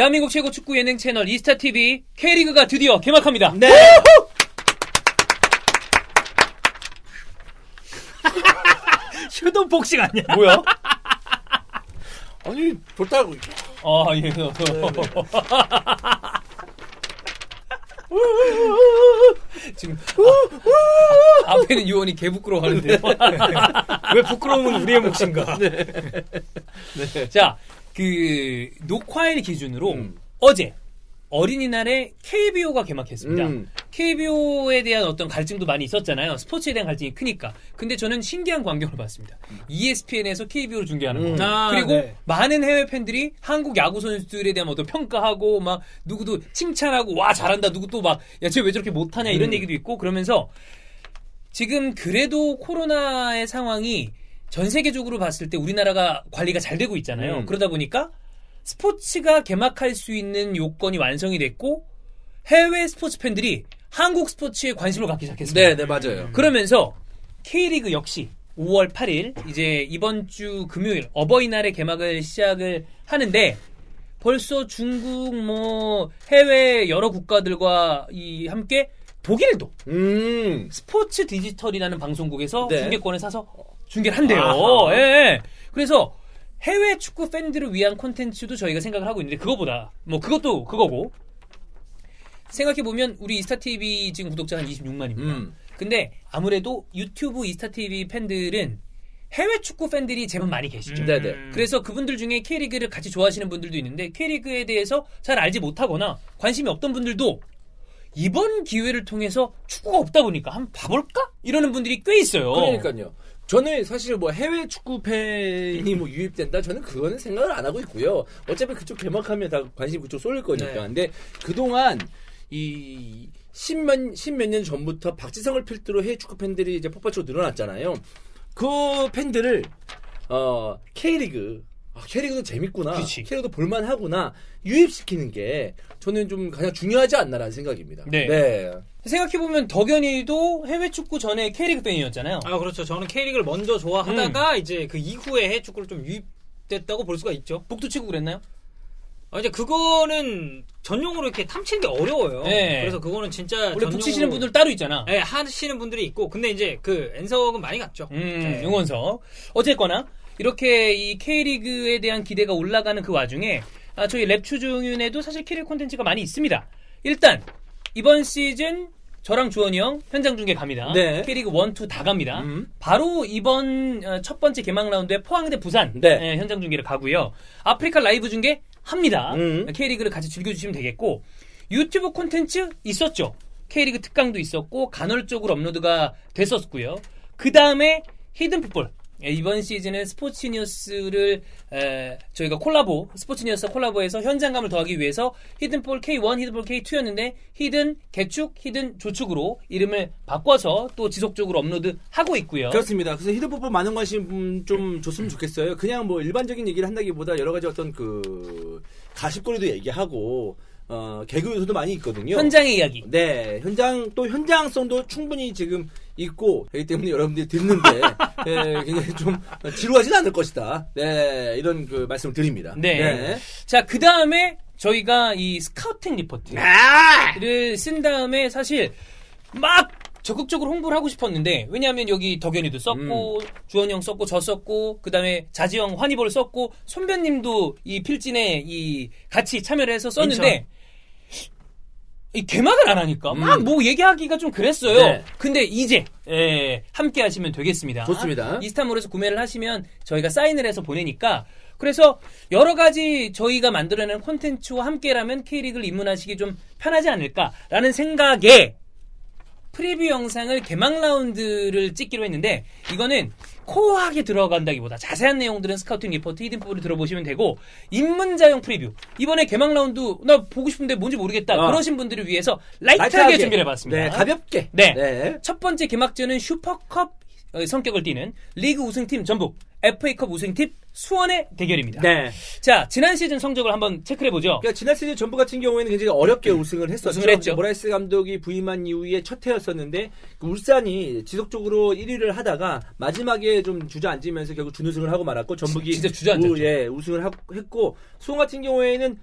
대한민국 최고 축구 예능 채널 이스타TV K리그가 드디어 개막합니다. 네. 휴동 복식 아니야? 뭐야? 아니, 좋다고. 아, 예. 지금 앞에는 요원이 개 부끄러워하는데요. 왜 부끄러움은 우리의 몫인가? 네. 네. 자, 녹화일 기준으로 어제 어린이날에 KBO가 개막했습니다. KBO에 대한 어떤 갈증도 많이 있었잖아요. 스포츠에 대한 갈증이 크니까. 근데 저는 신기한 광경을 봤습니다. ESPN에서 KBO를 중계하는 거. 그리고 네. 많은 해외 팬들이 한국 야구 선수들에 대한 어떤 평가하고 막 누구도 칭찬하고 와 잘한다. 누구 또 막 야 쟤 왜 저렇게 못하냐 이런 얘기도 있고 그러면서 지금 그래도 코로나의 상황이 전 세계적으로 봤을 때 우리나라가 관리가 잘 되고 있잖아요. 그러다 보니까 스포츠가 개막할 수 있는 요건이 완성이 됐고 해외 스포츠 팬들이 한국 스포츠에 관심을 갖기 시작했습니다. 네, 맞아요. 그러면서 K리그 역시 5월 8일 이제 이번 주 금요일 어버이날에 개막을 시작을 하는데 벌써 중국 뭐 해외 여러 국가들과 함께 독일도 스포츠 디지털이라는 방송국에서 네. 중계권을 사서 중계를 한대요. 예. 그래서 해외 축구 팬들을 위한 콘텐츠도 저희가 생각을 하고 있는데 그거보다 뭐 그것도 그거고 생각해보면 우리 이스타TV 지금 구독자가 한 26만입니다. 근데 아무래도 유튜브 이스타TV 팬들은 해외 축구 팬들이 제법 많이 계시죠. 네네. 그래서 그분들 중에 K리그를 같이 좋아하시는 분들도 있는데 K리그에 대해서 잘 알지 못하거나 관심이 없던 분들도 이번 기회를 통해서 축구가 없다 보니까 한번 봐볼까? 이러는 분들이 꽤 있어요. 그러니까요. 저는 사실 뭐 해외 축구 팬이 뭐 유입된다? 저는 그거는 생각을 안 하고 있고요. 어차피 그쪽 개막하면 다 관심 그쪽 쏠릴 거니까. 네. 근데 그동안 십몇 년 전부터 박지성을 필두로 해외 축구 팬들이 이제 폭발적으로 늘어났잖아요. 그 팬들을, K리그도 재밌구나. 그치. K리그도 볼만하구나. 유입시키는 게 저는 좀 가장 중요하지 않나라는 생각입니다. 네. 생각해보면 덕현이도 해외 축구 전에 K리그 팬이었잖아요. 아, 그렇죠. 저는 K리그를 먼저 좋아하다가 이제 그 이후에 해외 축구를 좀 유입됐다고 볼 수가 있죠. 북도 치고 그랬나요? 이제 그거는 전용으로 이렇게 탐치는 게 어려워요. 네. 그래서 그거는 진짜 원래 전용으로 북치시는 분들 따로 있잖아. 네, 하시는 분들이 있고, 근데 이제 그 N석은 많이 갔죠. 네. 응원석. 어쨌거나 이렇게 이 K리그에 대한 기대가 올라가는 그 와중에 저희 랩추중윤에도 사실 K리그 콘텐츠가 많이 있습니다. 일단 이번 시즌 저랑 주원이 형 현장 중계 갑니다. 네. K리그 1, 2 다 갑니다. 바로 이번 첫 번째 개막 라운드에 포항 대 부산 네. 현장 중계를 가고요. 아프리카 라이브 중계 합니다. K리그를 같이 즐겨주시면 되겠고 유튜브 콘텐츠 있었죠. K리그 특강도 있었고 간헐적으로 업로드가 됐었고요. 그 다음에 히든풋볼. 이번 시즌은 스포츠니어스를 저희가 스포츠니어스 콜라보해서 현장감을 더하기 위해서 히든볼 K1, 히든볼 K2였는데 히든 개축, 히든 조축으로 이름을 바꿔서 또 지속적으로 업로드하고 있고요. 그렇습니다. 그래서 히든풋볼 많은 관심 좀 줬으면 좋겠어요. 그냥 뭐 일반적인 얘기를 한다기보다 여러 가지 어떤 가십거리도 얘기하고 개그 요소도 많이 있거든요. 현장의 이야기. 네, 현장성도 충분히 지금 있고 그렇기 때문에 여러분들이 듣는데 굉장히 좀 지루하진 않을 것이다. 네, 이런 말씀을 드립니다. 네. 자, 그 다음에 저희가 이 스카우팅 리포트를 쓴 다음에 사실 막 적극적으로 홍보를 하고 싶었는데 왜냐하면 여기 덕현이도 썼고 주원이 형 썼고 저 썼고 그 다음에 자지형 환희볼 썼고 손변님도 이 필진에 같이 참여를 해서 썼는데 이 개막을 안 하니까 막 뭐 얘기하기가 좀 그랬어요. 네. 근데 이제 함께 하시면 되겠습니다. 좋습니다. 이스타몰에서 구매를 하시면 저희가 사인을 해서 보내니까 그래서 여러 가지 저희가 만들어내는 콘텐츠와 함께라면 K리그를 입문하시기 좀 편하지 않을까라는 생각에 프리뷰 영상을 개막 라운드를 찍기로 했는데 이거는 코어하게 들어간다기보다 자세한 내용들은 스카우팅 리포트 히든풋볼을 들어보시면 되고 입문자용 프리뷰 이번에 개막 라운드 나 보고 싶은데 뭔지 모르겠다 그러신 분들을 위해서 라이트하게 준비를 해봤습니다. 네, 가볍게. 네. 첫 번째 개막전은 슈퍼컵 성격을 띠는 리그 우승팀 전북 FA컵 우승팀 수원의 대결입니다. 네. 자, 지난 시즌 성적을 한번 체크를 해보죠. 그러니까 지난 시즌 전북 같은 경우에는 굉장히 어렵게 우승을 했었죠. 우승을 했죠. 모라이스 감독이 부임한 이후에 첫 해였었는데 울산이 지속적으로 1위를 하다가 마지막에 좀 주저앉으면서 결국 준우승을 하고 말았고 전북이 진짜 주저앉았죠. 우승을 했고 수원 같은 경우에는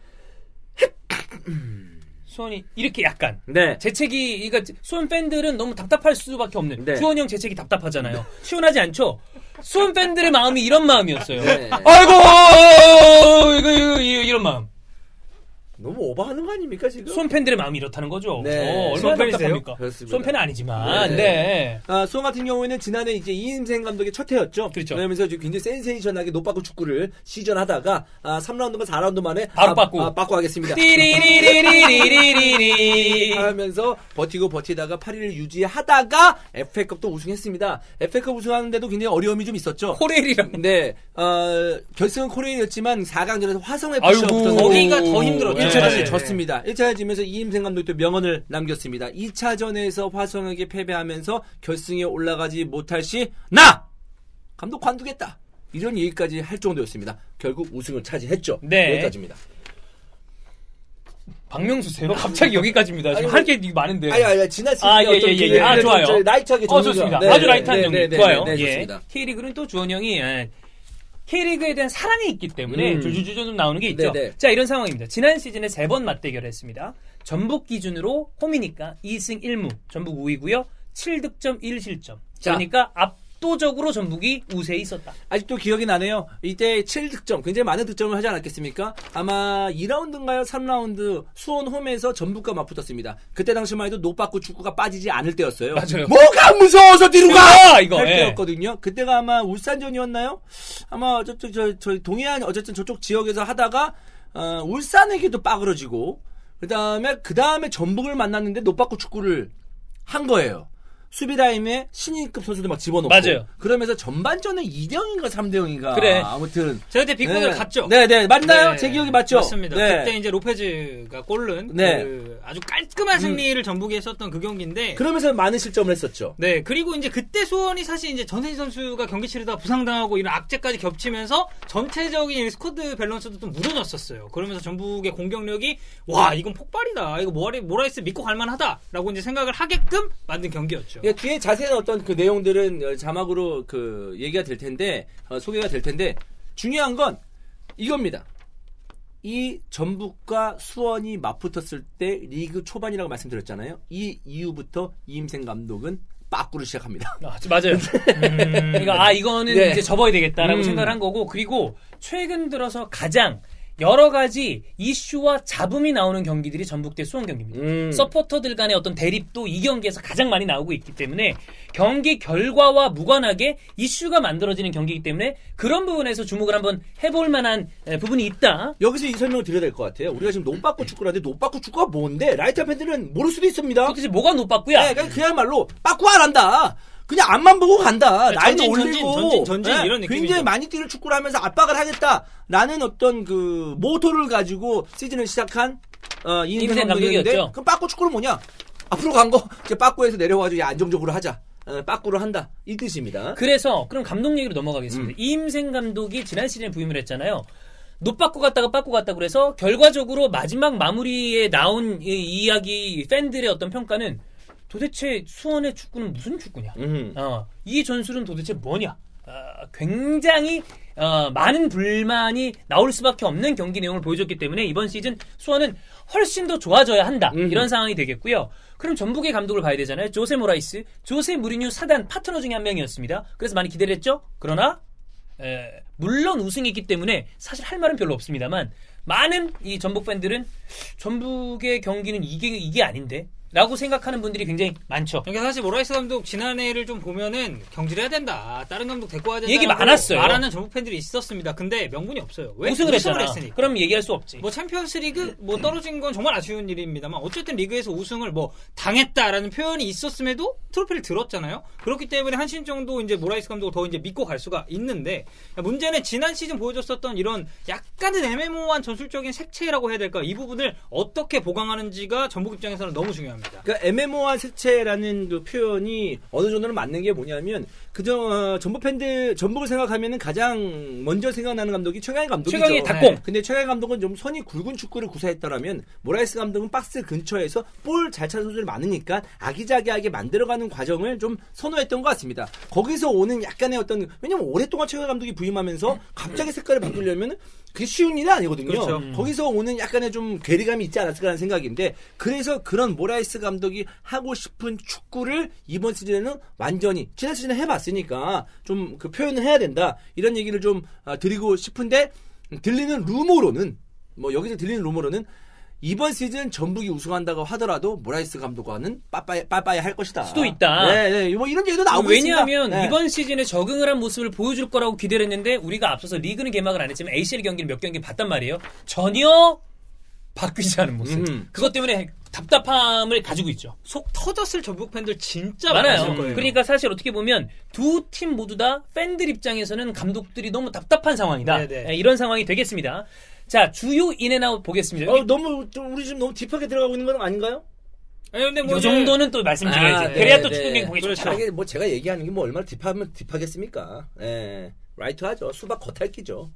수원이 이렇게 약간 네. 재채기 그러니까 수원 팬들은 너무 답답할 수밖에 없는 네. 수원이 형 재채기 답답하잖아요. 시원하지 않죠? 수원 팬들의 마음이 이런 마음이었어요. 네. 아이고 이거 이런 마음. 너무 오버하는 거 아닙니까 지금? 수원 팬들의 마음이 이렇다는 거죠. 네. 얼마나 수원 팬이세요? 답답합니까? 그렇습니다. 수원 팬은 아니지만 네. 네. 수원 같은 경우에는 지난해 이제 이임생 감독의 첫 해였죠. 그렇죠. 그러면서 굉장히 센세이션하게 노빠꾸 축구를 시전하다가 3라운드가 4라운드 만에 바로 빠꾸. 빠꾸 하겠습니다. 띠리리리리리리리 하면서 버티다가 8위를 유지하다가 FA컵도 우승했습니다. FA컵 우승하는데도 굉장히 어려움이 좀 있었죠. 코레일이랑 네, 결승은 코레일이었지만 4강전에서 화성 아이고, FC가 붙었는데 거기가 더 힘들었죠. 1차전에 네. 졌습니다. 1차전 지면서 이임생 감독도 명언을 남겼습니다. 2차전에서 화성에게 패배하면서 결승에 올라가지 못할 시 나! 감독 관두겠다. 이런 얘기까지 할 정도였습니다. 결국 우승을 차지했죠. 네. 여기까지입니다. 박명수세요? 갑자기 여기까지입니다. 지금 할 게 많은데. 아니, 지난 시즌에 예. 좋아요. 라이트하게 좋습니다. 네, 아주 라이트한 정리. 좋아요. 네, 예. 좋습니다. K리그는 또 주원 형이 K리그에 대한 사랑이 있기 때문에 줄줄줄 좀 나오는 게 있죠. 네네. 자, 이런 상황입니다. 지난 시즌에 3번 맞대결을 했습니다. 전북 기준으로 홈이니까 2승 1무, 전북 우위고요. 7득점 1실점. 그러니까 압도적으로 전북이 우세에 있었다. 아직도 기억이 나네요. 이때 7득점, 굉장히 많은 득점을 하지 않았겠습니까? 아마 2라운드인가요? 3라운드 수원 홈에서 전북과 맞붙었습니다. 그때 당시만 해도 노빠꾸 축구가 빠지지 않을 때였어요. 맞아요. 뭐가 무서워서 뒤로 가! 이거, 할 예. 때였거든요. 그때가 아마 울산전이었나요? 아마 저희 동해안 어쨌든 저쪽 지역에서 하다가 울산에게도 빠그러지고 그 다음에 전북을 만났는데 노빠꾸 축구를 한 거예요. 수비 라인에 신인급 선수들 막 집어넣고. 맞아요. 그러면서 전반전에 2대0인가 3대0인가. 그래. 아무튼. 제가 그때 빅본을 갔죠. 네네. 맞나요? 네, 제 기억이 맞죠? 맞습니다. 네. 그때 이제 로페즈가 골른 네. 그 아주 깔끔한 승리를 전북이 했었던 그 경기인데. 그러면서 많은 실점을 했었죠. 네. 그리고 이제 그때 수원이 사실 이제 전세희 선수가 경기 치르다가 부상당하고 이런 악재까지 겹치면서 전체적인 스쿼드 밸런스도 좀 무너졌었어요. 그러면서 전북의 공격력이 와, 이건 폭발이다. 이거 모라이스 믿고 갈 만하다라고 이제 생각을 하게끔 만든 경기였죠. 예, 뒤에 자세한 어떤 그 내용들은 자막으로 얘기가 될 텐데, 소개가 될 텐데, 중요한 건 이겁니다. 이 전북과 수원이 맞붙었을 때 리그 초반이라고 말씀드렸잖아요. 이 이후부터 이임생 감독은 빠꾸를 시작합니다. 맞아요. 그러니까 이거는 네. 이제 접어야 되겠다라고 생각을 한 거고, 그리고 최근 들어서 가장 여러 가지 이슈와 잡음이 나오는 경기들이 전북 대 수원 경기입니다. 서포터들 간의 어떤 대립도 이 경기에서 가장 많이 나오고 있기 때문에 경기 결과와 무관하게 이슈가 만들어지는 경기이기 때문에 그런 부분에서 주목을 한번 해볼 만한 부분이 있다. 여기서 이 설명을 드려야 될 것 같아요. 우리가 지금 노빠꾸 축구를 하는데 노빠꾸 축구가 뭔데? 라이트 팬들은 모를 수도 있습니다. 도대체 뭐가 노빠꾸야? 네, 그야말로 빠꾸 안 한다. 그냥 앞만 보고 간다. 라인도 올리고 전진 이런 느낌이죠. 굉장히 많이 뛰는 축구를 하면서 압박을 하겠다라는 어떤 그 모토를 가지고 시즌을 시작한 이임생 감독이었죠. 그럼 빠꾸 축구는 뭐냐? 앞으로 간 거 이제 빠꾸에서 내려와가지고 안정적으로 하자. 빠꾸를 한다. 이 뜻입니다. 그래서 그럼 감독 얘기로 넘어가겠습니다. 이임생 감독이 지난 시즌에 부임을 했잖아요. 노빠꾸 갔다가 빠꾸 갔다 그래서 결과적으로 마지막 마무리에 나온 이야기 팬들의 어떤 평가는 도대체 수원의 축구는 무슨 축구냐? 이 전술은 도대체 뭐냐? 굉장히 많은 불만이 나올 수밖에 없는 경기 내용을 보여줬기 때문에 이번 시즌 수원은 훨씬 더 좋아져야 한다. 이런 상황이 되겠고요. 그럼 전북의 감독을 봐야 되잖아요. 조세 모라이스, 조세 무리뉴 사단 파트너 중에 한 명이었습니다. 그래서 많이 기대를 했죠. 그러나 물론 우승했기 때문에 사실 할 말은 별로 없습니다만 많은 이 전북 팬들은 전북의 경기는 이게 아닌데 라고 생각하는 분들이 굉장히 많죠. 그러니까 사실 모라이스 감독 지난해를 좀 보면은 경질해야 된다. 다른 감독 데리고 와야 된다. 얘기 많았어요. 말하는 전북 팬들이 있었습니다. 근데 명분이 없어요. 왜? 우승을 했잖아. 했으니까. 그럼 얘기할 수 없지. 뭐 챔피언스리그 뭐 떨어진 건 정말 아쉬운 일입니다만 어쨌든 리그에서 우승을 뭐 당했다라는 표현이 있었음에도 트로피를 들었잖아요. 그렇기 때문에 한 시즌 정도 이제 모라이스 감독을 더 이제 믿고 갈 수가 있는데 문제는 지난 시즌 보여줬었던 이런 약간은 애매모호한 전술적인 색채라고 해야 될까? 이 부분을 어떻게 보강하는지가 전북 입장에서는 너무 중요합니다. 그러니까 애매모호한 색채라는 그 표현이 어느 정도는 맞는 게 뭐냐면 전북 팬들 전북을 생각하면은 가장 먼저 생각나는 감독이 최강희 감독이죠. 최강희 닭공. 네. 근데 최강희 감독은 좀 선이 굵은 축구를 구사했다라면 모라이스 감독은 박스 근처에서 볼 잘 차는 선수들이 많으니까 아기자기하게 만들어가는 과정을 좀 선호했던 것 같습니다. 거기서 오는 약간의 어떤 왜냐면 오랫동안 최강희 감독이 부임하면서 갑자기 색깔을 바꾸려면 그게 쉬운 일이 아니거든요. 그렇죠. 거기서 오는 약간의 좀 괴리감이 있지 않았을까라는 생각인데 그래서 그런 모라이스 감독이 하고 싶은 축구를 이번 시즌에는 완전히 지난 시즌에 해봤으니까 좀 그 표현을 해야 된다 이런 얘기를 좀 드리고 싶은데 들리는 루머로는 여기서 들리는 루머로는 이번 시즌 전북이 우승한다고 하더라도 모라이스 감독과는 빠빠이 할 것이다. 수도 있다. 네, 뭐 이런 얘기도 나오고 왜냐하면 있습니다. 이번 시즌에 적응을 한 모습을 보여줄 거라고 기대를 했는데 우리가 앞서서 리그는 개막을 안 했지만 ACL 경기를 몇 경기 봤단 말이에요. 전혀 바뀌지 않은 모습. 그것 때문에 답답함을 가지고 있죠. 속 터졌을 전북 팬들 진짜 많아요. 많았을 거예요. 그러니까 사실 어떻게 보면 두 팀 모두 다 팬들 입장에서는 감독들이 너무 답답한 상황이다. 네네. 네, 이런 상황이 되겠습니다. 자, 주요 인앤아웃 보겠습니다. 너무 우리 지금 너무 딥하게 들어가고 있는 건 아닌가요? 아니, 근데 이 정도는 또 말씀드려야지. 그래야 또 축구 경기 보기 좋죠. 이게 뭐 제가 얘기하는 게 뭐 얼마나 딥하면 딥하겠습니까? 예, 라이트하죠. 수박 겉핥기죠.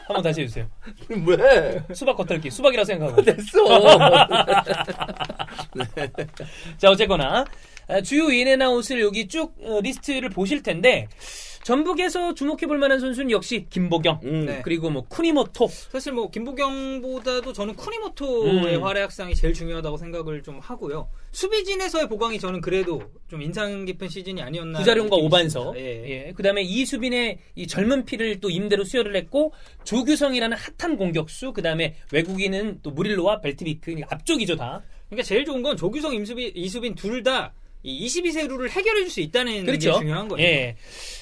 한번 다시 해주세요. 왜? 수박 겉핥기. 수박이라고 생각하고. 됐어. 자, 어쨌거나 주요 인앤아웃을 여기 쭉 리스트를 보실 텐데 전북에서 주목해볼 만한 선수는 역시 김보경 네. 그리고 뭐 쿠니모토. 사실 뭐 김보경보다도 저는 쿠니모토의 활약상이 제일 중요하다고 생각을 좀 하고요. 수비진에서의 보강이 저는 그래도 좀 인상 깊은 시즌이 아니었나. 구자룡과 오반서. 예. 그다음에 이수빈의 이 젊은 피를 또 임대로 수혈을 했고 조규성이라는 핫한 공격수. 그다음에 외국인은 또 무릴로와 벨트비크 앞쪽이죠 다. 그러니까 제일 좋은 건 조규성, 이수빈 둘 다 이 22세 룰을 해결해 줄 수 있다는 그렇죠. 게 중요한 거예요. 예.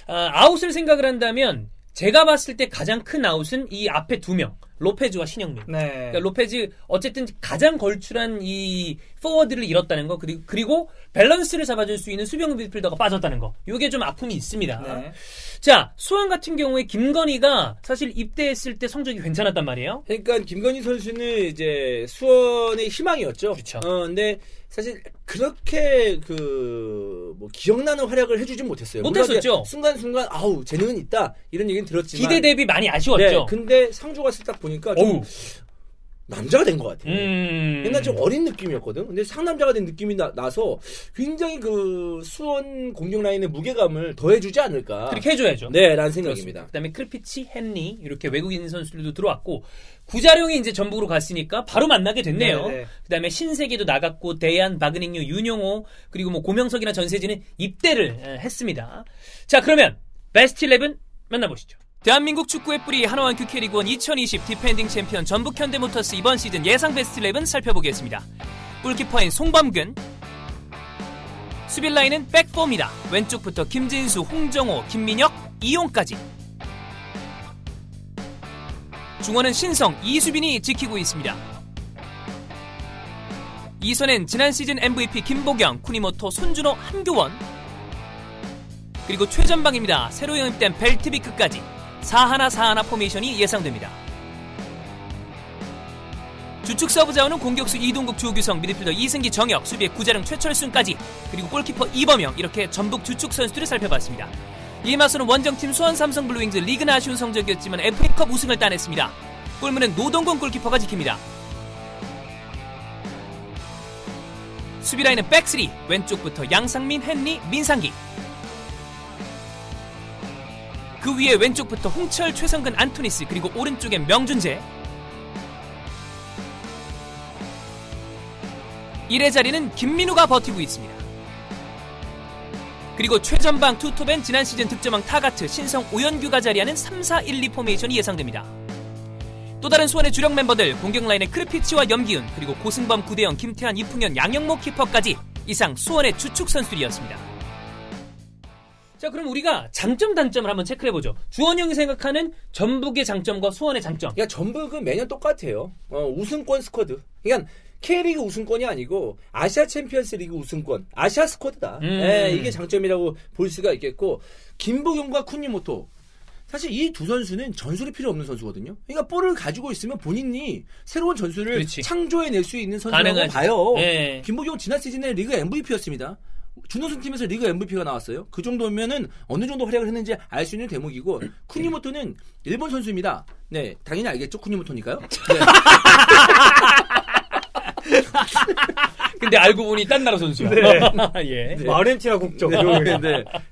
아웃을 생각을 한다면 제가 봤을 때 가장 큰 아웃은 이 앞에 두 명. 로페즈와 신영민. 네. 그러니까 로페즈 어쨌든 가장 걸출한 이 포워드를 잃었다는 거 그리고 밸런스를 잡아줄 수 있는 수비형 미드필더가 빠졌다는 거. 이게 좀 아픔이 있습니다. 네. 자, 수원 같은 경우에 김건희가 사실 입대했을 때 성적이 괜찮았단 말이에요. 그러니까 김건희 선수는 이제 수원의 희망이었죠. 그렇죠. 근데 사실 그렇게 뭐 기억나는 활약을 해주진 못했어요. 못했었죠. 순간순간 아우 재능은 있다 이런 얘기는 들었지만 기대 대비 많이 아쉬웠죠. 네, 근데 상주 갔을 딱 보니까 좀 남자가 된 것 같아요. 옛날 좀 어린 느낌이었거든. 근데 상남자가 된 느낌이 나서 굉장히 그 수원 공격 라인의 무게감을 더해주지 않을까. 그렇게 해줘야죠. 네, 라는 생각입니다. 그다음에 크르피치, 헨리 이렇게 외국인 선수들도 들어왔고 구자룡이 이제 전북으로 갔으니까 바로 만나게 됐네요. 네네. 그다음에 신세계도 나갔고 대한, 박은익류, 윤용호 그리고 뭐 고명석이나 전세진은 입대를 했습니다. 자, 그러면 베스트 11 만나보시죠. 대한민국 축구의 뿌리 하나원큐 K리그1 2020 디펜딩 챔피언 전북 현대모터스 이번 시즌 예상 베스트 11 살펴보겠습니다. 골키퍼인 송범근, 수비 라인은 백포입니다. 왼쪽부터 김진수, 홍정호, 김민혁, 이용까지. 중원은 신성, 이수빈이 지키고 있습니다. 2선엔 지난 시즌 MVP 김보경, 쿠니모토, 손준호, 한교원, 그리고 최전방입니다. 새로 영입된 벨트비크까지 4-1-4-1 포메이션이 예상됩니다. 주축 서브 자원은 공격수 이동국, 조규성, 미드필더 이승기, 정혁, 수비에 구자룡, 최철순까지, 그리고 골키퍼 이범영, 이렇게 전북 주축 선수들을 살펴봤습니다. 이에 맞서는 원정팀 수원 삼성 블루윙즈. 리그는 아쉬운 성적이었지만 FA컵 우승을 따냈습니다. 골문은 노동건 골키퍼가 지킵니다. 수비라인은 백스리, 왼쪽부터 양상민, 헨리, 민상기, 그 위에 왼쪽부터 홍철, 최성근, 안토니스, 그리고 오른쪽엔 명준재. 1의 자리는 김민우가 버티고 있습니다. 그리고 최전방 투톱엔 지난 시즌 득점왕 타가트, 신성, 오연규가 자리하는 3-4-1-2 포메이션이 예상됩니다. 또 다른 수원의 주력 멤버들, 공격 라인의 크르피치와 염기훈, 그리고 고승범, 구대영, 김태환, 이풍현, 양영모 키퍼까지 이상 수원의 주축 선수들이었습니다. 자, 그럼 우리가 장점 단점을 한번 체크해보죠. 주원영이 생각하는 전북의 장점과 수원의 장점. 그러니까 전북은 매년 똑같아요. 우승권 스쿼드. 그러니까 K리그 우승권이 아니고 아시아 챔피언스 리그 우승권, 아시아 스쿼드다. 네, 이게 장점이라고 볼 수가 있겠고, 김보경과 쿠니모토. 사실 이 두 선수는 전술이 필요 없는 선수거든요. 그러니까 볼을 가지고 있으면 본인이 새로운 전술을 그렇지. 창조해낼 수 있는 선수라고 가능하지. 봐요. 네. 김보경 지난 시즌에 리그 MVP였습니다. 준우승 팀에서 리그 MVP가 나왔어요. 그 정도면은 어느 정도 활약을 했는지 알 수 있는 대목이고, 쿠니모토는 일본 선수입니다. 네, 당연히 알겠죠, 쿠니모토니까요. 네. 근데 알고 보니 딴 나라 선수야. 네. 예. 네. 아르헨티나 국적.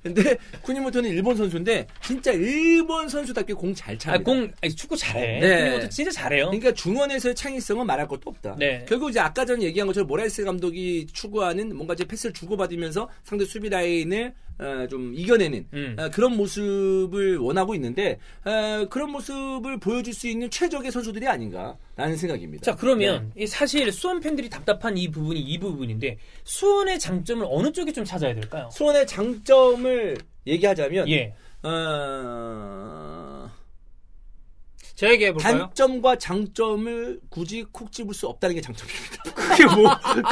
근데 쿠니모토는 일본 선수인데 진짜 일본 선수답게 공 잘 찹니다. 축구 잘해. 네. 쿠니모토 진짜 잘해요. 그러니까 중원에서의 창의성은 말할 것도 없다. 네. 결국 이제 아까 전에 얘기한 것처럼 모라이스 감독이 추구하는 뭔가 이제 패스를 주고받으면서 상대 수비 라인을 좀 이겨내는 그런 모습을 원하고 있는데 그런 모습을 보여줄 수 있는 최적의 선수들이 아닌가라는 생각입니다. 자, 그러면 사실 수원 팬들이 답답한 이 부분이 이 부분인데 수원의 장점을 어느 쪽에 좀 찾아야 될까요? 수원의 장점을 얘기하자면 예. 제가 얘기해볼까요? 단점과 장점을 굳이 콕 집을 수 없다는 게 장점입니다.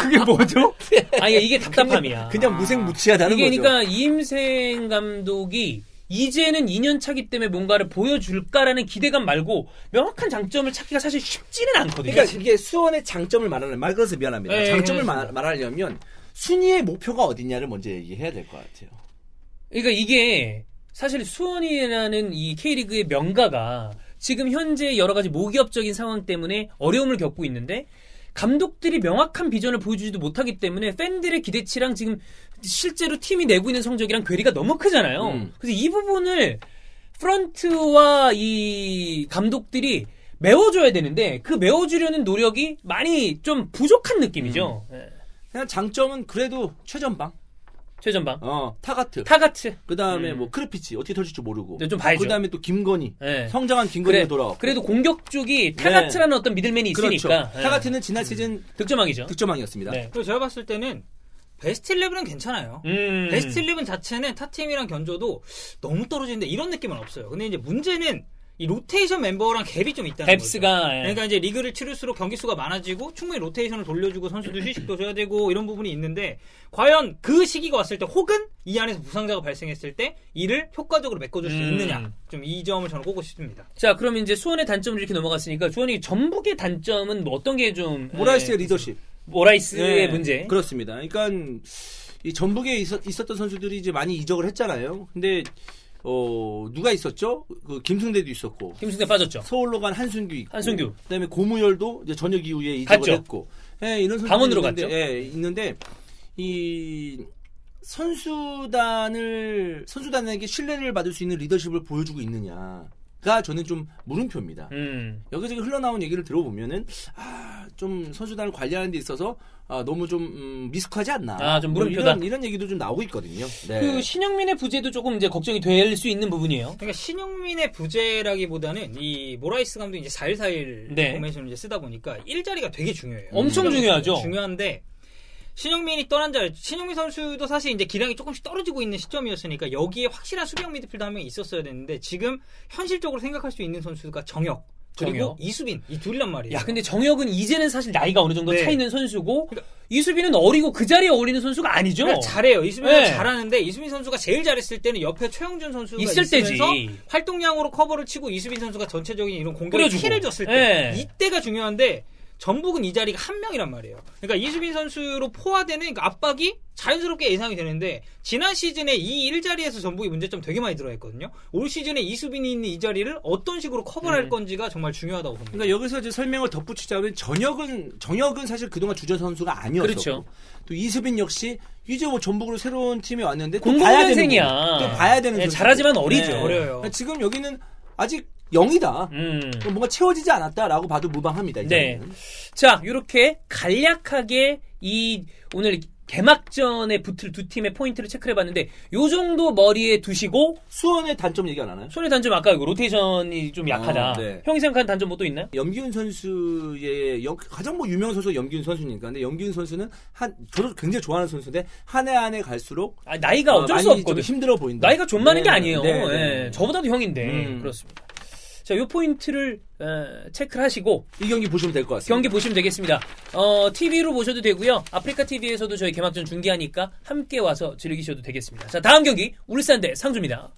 그게 뭐죠? 아니, 이게 답답함이야. 그냥 무색무취하다는 이게 거죠. 그러니까 이임생 감독이 이제는 2년 차기 때문에 뭔가를 보여줄까라는 기대감 말고 명확한 장점을 찾기가 사실 쉽지는 않거든요. 그러니까 이게 수원의 장점을 말 그래서 미안합니다. 네, 장점을 말하려면 순위의 목표가 어디냐를 먼저 얘기해야 될 것 같아요. 그러니까 이게 사실 수원이라는 이 K리그의 명가가 지금 현재 여러 가지 모기업적인 상황 때문에 어려움을 겪고 있는데 감독들이 명확한 비전을 보여주지도 못하기 때문에 팬들의 기대치랑 지금 실제로 팀이 내고 있는 성적이랑 괴리가 너무 크잖아요. 그래서 이 부분을 프런트와 이 감독들이 메워줘야 되는데 그 메워주려는 노력이 많이 좀 부족한 느낌이죠. 그냥 장점은 그래도 최전방. 최전방. 타가트. 그 다음에 뭐 크르피치 어떻게 터질 줄 모르고. 네, 좀 봐야죠. 그 다음에 또 김건희. 네. 성장한 김건희가 돌아왔고. 그래도 공격 쪽이 타가트라는 어떤 미들맨이 있으니까. 그렇죠. 타가트는 지난 시즌 득점왕이죠. 득점왕이었습니다. 네. 그리고 제가 봤을 때는 베스트 11은 괜찮아요. 베스트 11 자체는 타팀이랑 견줘도 너무 떨어지는데 이런 느낌은 없어요. 근데 이제 문제는 이 로테이션 멤버랑 갭이 좀 있다는 뎁스가, 거죠. 그러니까 이제 리그를 치를수록 경기 수가 많아지고 충분히 로테이션을 돌려주고 선수들 휴식도 줘야 되고 이런 부분이 있는데 과연 그 시기가 왔을 때 혹은 이 안에서 부상자가 발생했을 때 이를 효과적으로 메꿔줄 수 있느냐 좀 이 점을 저는 꼽고 싶습니다. 자, 그럼 이제 수원의 단점을 이렇게 넘어갔으니까 수원이 전북의 단점은 뭐 어떤 게 좀 모라이스의 리더십. 모라이스의 문제. 그렇습니다. 그러니까 이 전북에 있었던 선수들이 이제 많이 이적을 했잖아요. 근데 누가 있었죠? 그 김승대도 있었고. 김승대 빠졌죠. 서울로 간 한순규 있고. 그다음에 고무열도 이제 전역 이후에 이적을 갔죠. 했고. 예, 이런 선수들이 강원으로 있는데, 갔죠. 예, 있는데 이 선수단에게 신뢰를 받을 수 있는 리더십을 보여주고 있느냐가 저는 좀 물음표입니다. 여기저기 흘러나온 얘기를 들어보면은 좀 선수단을 관리하는 데 있어서 너무 좀 미숙하지 않나. 좀 물음표다. 이런 얘기도 좀 나오고 있거든요. 네. 그 신영민의 부재도 조금 이제 걱정이 될 수 있는 부분이에요. 그러니까 신영민의 부재라기보다는 이 모라이스 감독이 이제 4-1-4-1 포메이션을 이제 쓰다 보니까 일자리가 되게 중요해요. 엄청 중요하죠. 중요한데 신영민이 떠난 자리, 신영민 선수도 사실 이제 기량이 조금씩 떨어지고 있는 시점이었으니까 여기에 확실한 수비형 미드필더 한 명이 있었어야 되는데 지금 현실적으로 생각할 수 있는 선수가 정혁. 그리고 이수빈 이 둘이란 말이에요. 야, 근데 정혁은 이제는 사실 나이가 어느 정도 차 있는 선수고 그러니까, 이수빈은 어리고 그 자리에 어울리는 선수가 아니죠. 그러니까 잘해요. 이수빈은 잘하는데 이수빈 선수가 제일 잘했을 때는 옆에 최영준 선수가 있을 때지. 활동량으로 커버를 치고 이수빈 선수가 전체적인 이런 공격에 키를 줬을 때 이때가 중요한데 전북은 이 자리가 한 명이란 말이에요. 그러니까 이수빈 선수로 포화되는 압박이 자연스럽게 예상이 되는데 지난 시즌에 이 일자리에서 전북이 문제점 되게 많이 들어있거든요. 올 시즌에 이수빈이 있는 이 자리를 어떤 식으로 커버할 건지가 정말 중요하다고 봅니다. 그러니까 여기서 이제 설명을 덧붙이자면 정혁은 사실 그동안 주전 선수가 아니었고 그렇죠. 또 이수빈 역시 이제 뭐 전북으로 새로운 팀에 왔는데 또 00년생이야. 또 봐야 되는 선수. 잘하지만 어리죠. 네. 어려요. 그러니까 지금 여기는 아직 0이다. 뭔가 채워지지 않았다라고 봐도 무방합니다. 네. 자, 이렇게 간략하게 이 오늘 개막전에 붙을 두 팀의 포인트를 체크해봤는데 요 정도 머리에 두시고 수원의 단점 얘기 안 하나요? 수원의 단점 아까 이거 로테이션이 좀 약하다. 네. 형이 생각하는 단점 뭐 또 있나요? 염기훈 선수의 가장 뭐 유명한 선수가 염기훈 선수니까. 근데 염기훈 선수는 저도 굉장히 좋아하는 선수인데 한 해 갈수록 나이가 어쩔 수 없거든. 힘들어 보인다. 나이가 좀 많은 게 아니에요. 네. 저보다도 형인데 그렇습니다. 자, 요 포인트를 체크를 하시고 이 경기 보시면 될 것 같습니다. 경기 보시면 되겠습니다. TV로 보셔도 되고요. 아프리카 TV에서도 저희 개막전 중계하니까 함께 와서 즐기셔도 되겠습니다. 자, 다음 경기 울산 대 상주입니다.